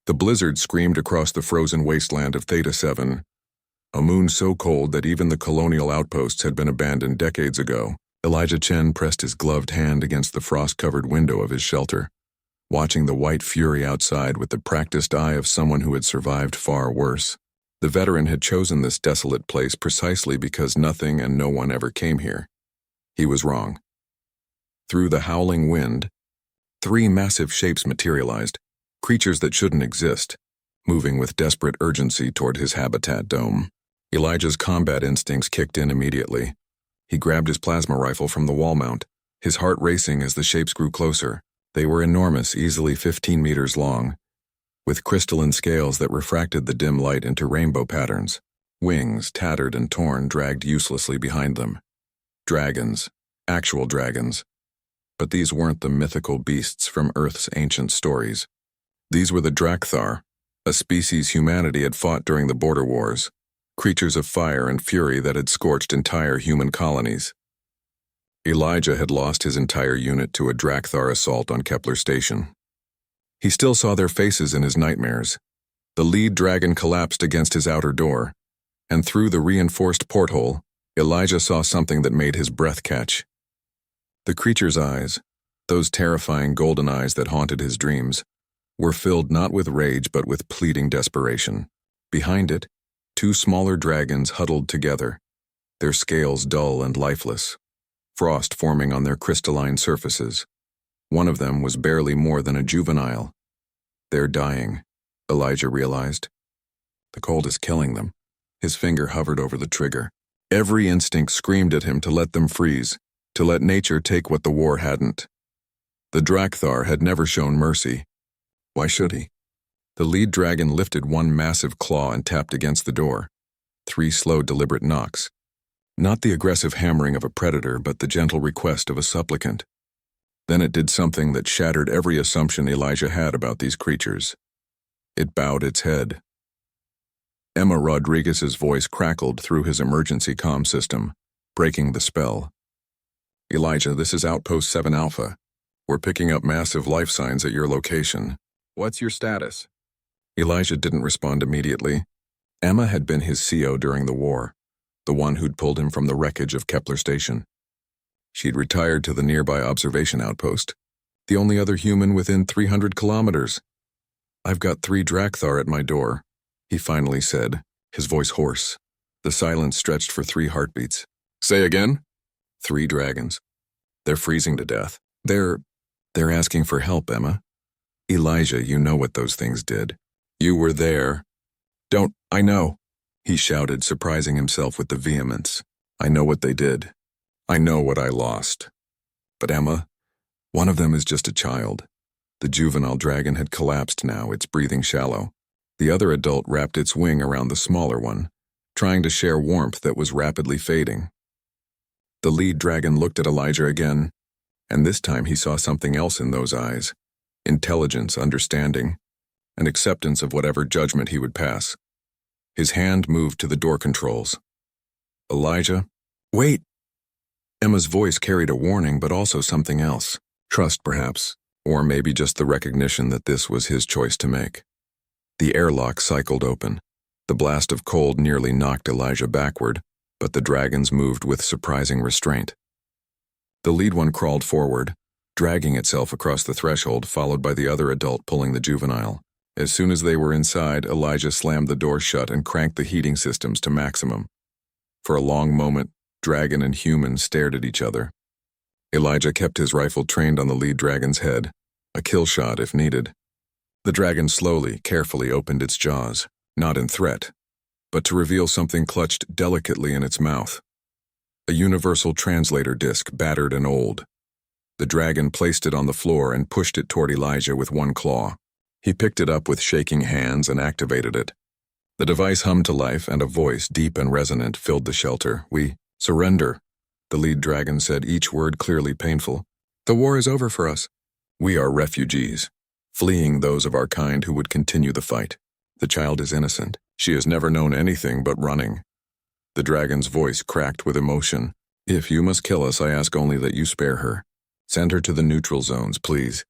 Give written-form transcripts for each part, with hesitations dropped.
The blizzard screamed across the frozen wasteland of Theta 7, a moon so cold that even the colonial outposts had been abandoned decades ago. Elijah Chen pressed his gloved hand against the frost-covered window of his shelter, watching the white fury outside with the practiced eye of someone who had survived far worse. The veteran had chosen this desolate place precisely because nothing and no one ever came here. He was wrong. Through the howling wind, 3 massive shapes materialized, creatures that shouldn't exist, moving with desperate urgency toward his habitat dome. Elijah's combat instincts kicked in immediately. He grabbed his plasma rifle from the wall mount, his heart racing as the shapes grew closer. They were enormous, easily 15 meters long, with crystalline scales that refracted the dim light into rainbow patterns. Wings, tattered and torn, dragged uselessly behind them. Dragons, actual dragons. But these weren't the mythical beasts from Earth's ancient stories. These were the Drakthar, a species humanity had fought during the border wars, creatures of fire and fury that had scorched entire human colonies. Elijah had lost his entire unit to a Drakthar assault on Kepler Station. He still saw their faces in his nightmares. The lead dragon collapsed against his outer door, and through the reinforced porthole, Elijah saw something that made his breath catch. The creature's eyes, those terrifying golden eyes that haunted his dreams, were filled not with rage but with pleading desperation. Behind it, 2 smaller dragons huddled together, their scales dull and lifeless, frost forming on their crystalline surfaces. One of them was barely more than a juvenile. They're dying, Elijah realized. The cold is killing them. His finger hovered over the trigger. Every instinct screamed at him to let them freeze, to let nature take what the war hadn't. The Drakthar had never shown mercy. Why should he? The lead dragon lifted one massive claw and tapped against the door. 3 slow, deliberate knocks. Not the aggressive hammering of a predator, but the gentle request of a supplicant. Then it did something that shattered every assumption Elijah had about these creatures. It bowed its head. Emma Rodriguez's voice crackled through his emergency comm system, breaking the spell. Elijah, this is Outpost 7 Alpha. We're picking up massive life signs at your location. What's your status? Elijah didn't respond immediately. Emma had been his CO during the war, the one who'd pulled him from the wreckage of Kepler Station. She'd retired to the nearby observation outpost, the only other human within 300 kilometers. I've got 3 Drakthar at my door, he finally said, his voice hoarse. The silence stretched for 3 heartbeats. Say again? 3 dragons. They're freezing to death. They're asking for help, Emma. Elijah, you know what those things did. You were there. I know, he shouted, surprising himself with the vehemence. I know what they did. I know what I lost. But Emma, one of them is just a child. The juvenile dragon had collapsed now, its breathing shallow. The other adult wrapped its wing around the smaller one, trying to share warmth that was rapidly fading. The lead dragon looked at Elijah again, and this time he saw something else in those eyes. Intelligence, understanding, and acceptance of whatever judgment he would pass. His hand moved to the door controls. Elijah, wait! Emma's voice carried a warning, but also something else. Trust, perhaps, or maybe just the recognition that this was his choice to make. The airlock cycled open. The blast of cold nearly knocked Elijah backward, but the dragons moved with surprising restraint. The lead one crawled forward, dragging itself across the threshold, followed by the other adult pulling the juvenile. As soon as they were inside, Elijah slammed the door shut and cranked the heating systems to maximum. For a long moment, dragon and human stared at each other. Elijah kept his rifle trained on the lead dragon's head, a kill shot if needed. The dragon slowly, carefully opened its jaws, not in threat, but to reveal something clutched delicately in its mouth. A universal translator disc, battered and old. The dragon placed it on the floor and pushed it toward Elijah with one claw. He picked it up with shaking hands and activated it. The device hummed to life, and a voice, deep and resonant, filled the shelter. We surrender, the lead dragon said, each word clearly painful. The war is over for us. We are refugees, fleeing those of our kind who would continue the fight. The child is innocent. She has never known anything but running. The dragon's voice cracked with emotion. If you must kill us, I ask only that you spare her. Send her to the neutral zones, please.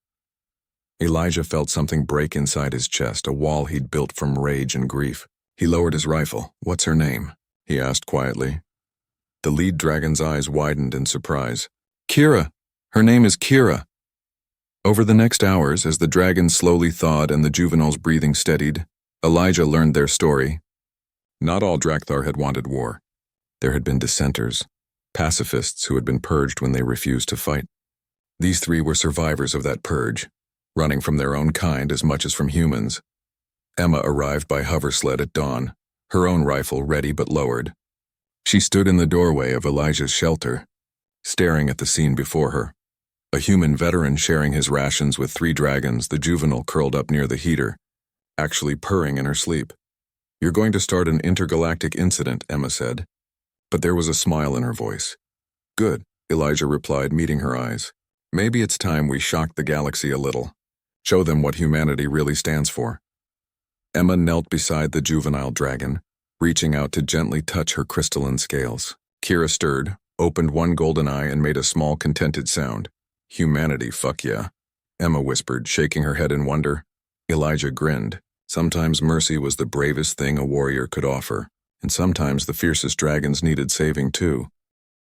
Elijah felt something break inside his chest, a wall he'd built from rage and grief. He lowered his rifle. "What's her name?" he asked quietly. The lead dragon's eyes widened in surprise. "Kira! Her name is Kira!" Over the next hours, as the dragon slowly thawed and the juvenile's breathing steadied, Elijah learned their story. Not all Drakthar had wanted war. There had been dissenters, pacifists who had been purged when they refused to fight. These three were survivors of that purge, running from their own kind as much as from humans. Emma arrived by hoversled at dawn, her own rifle ready but lowered. She stood in the doorway of Elijah's shelter, staring at the scene before her. A human veteran sharing his rations with three dragons, the juvenile curled up near the heater, actually purring in her sleep. "You're going to start an intergalactic incident," Emma said. But there was a smile in her voice. "Good," Elijah replied, meeting her eyes. "Maybe it's time we shocked the galaxy a little. Show them what humanity really stands for." Emma knelt beside the juvenile dragon, reaching out to gently touch her crystalline scales. Kira stirred, opened one golden eye, and made a small, contented sound. "Humanity, fuck yeah," Emma whispered, shaking her head in wonder. Elijah grinned. Sometimes mercy was the bravest thing a warrior could offer, and sometimes the fiercest dragons needed saving too.